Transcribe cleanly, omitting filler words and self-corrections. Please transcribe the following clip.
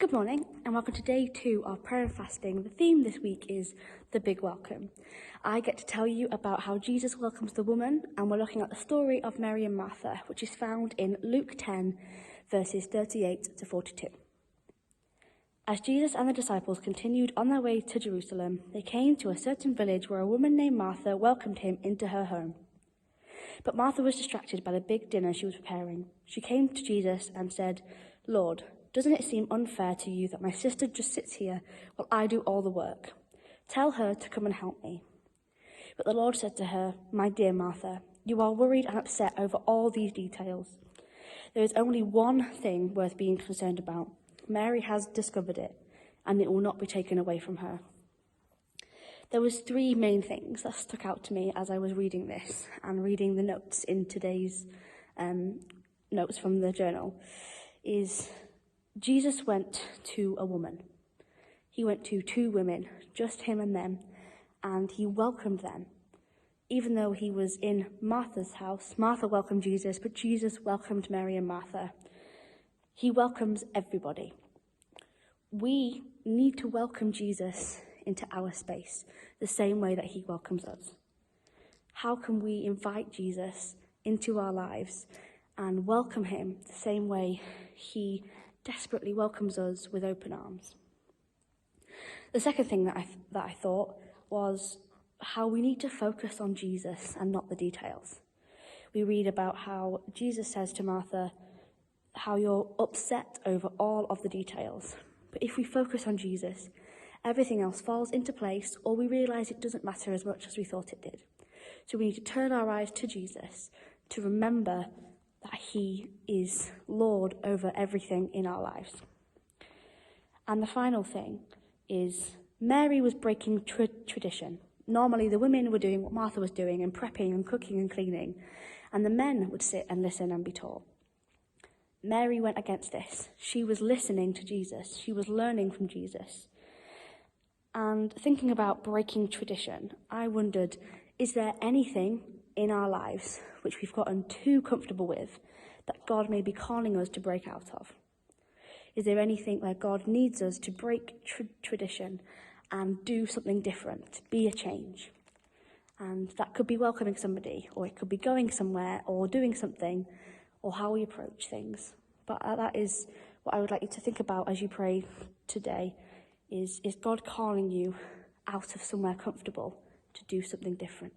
Good morning and welcome to day 2 of prayer and fasting. The theme this week is the big welcome. I get to tell you about how Jesus welcomes the woman, and we're looking at the story of Mary and Martha, which is found in Luke 10 verses 38 to 42. As Jesus and the disciples continued on their way to Jerusalem, they came to a certain village where a woman named Martha welcomed him into her home. But Martha was distracted by the big dinner she was preparing. She came to Jesus and said, "Lord, doesn't it seem unfair to you that my sister just sits here while I do all the work? Tell her to come and help me." But the Lord said to her, "My dear Martha, you are worried and upset over all these details. There is only one thing worth being concerned about. Mary has discovered it, and it will not be taken away from her." There was 3 main things that stuck out to me as I was reading this and reading the notes in today's notes from the journal. Jesus went to a woman. He went to 2 women, just him and them, and he welcomed them. Even though he was in Martha's house, Martha welcomed Jesus, but Jesus welcomed Mary and Martha. He welcomes everybody. We need to welcome Jesus into our space the same way that he welcomes us. How can we invite Jesus into our lives and welcome him the same way he desperately welcomes us with open arms? The second thing that I thought was how we need to focus on Jesus and not the details. We read about how Jesus says to Martha, how you're upset over all of the details. But if we focus on Jesus, everything else falls into place, or we realise it doesn't matter as much as we thought it did. So we need to turn our eyes to Jesus, to remember that he is Lord over everything in our lives. And the final thing is Mary was breaking tradition. Normally the women were doing what Martha was doing and prepping and cooking and cleaning, and the men would sit and listen and be taught. Mary went against this. She was listening to Jesus. She was learning from Jesus. And thinking about breaking tradition, I wondered, is there anything in our lives which we've gotten too comfortable with that God may be calling us to break out of? Is there anything where God needs us to break tradition and do something different, be a change? And that could be welcoming somebody, or it could be going somewhere, or doing something, or how we approach things. But that is what I would like you to think about as you pray today. Is God calling you out of somewhere comfortable to do something different?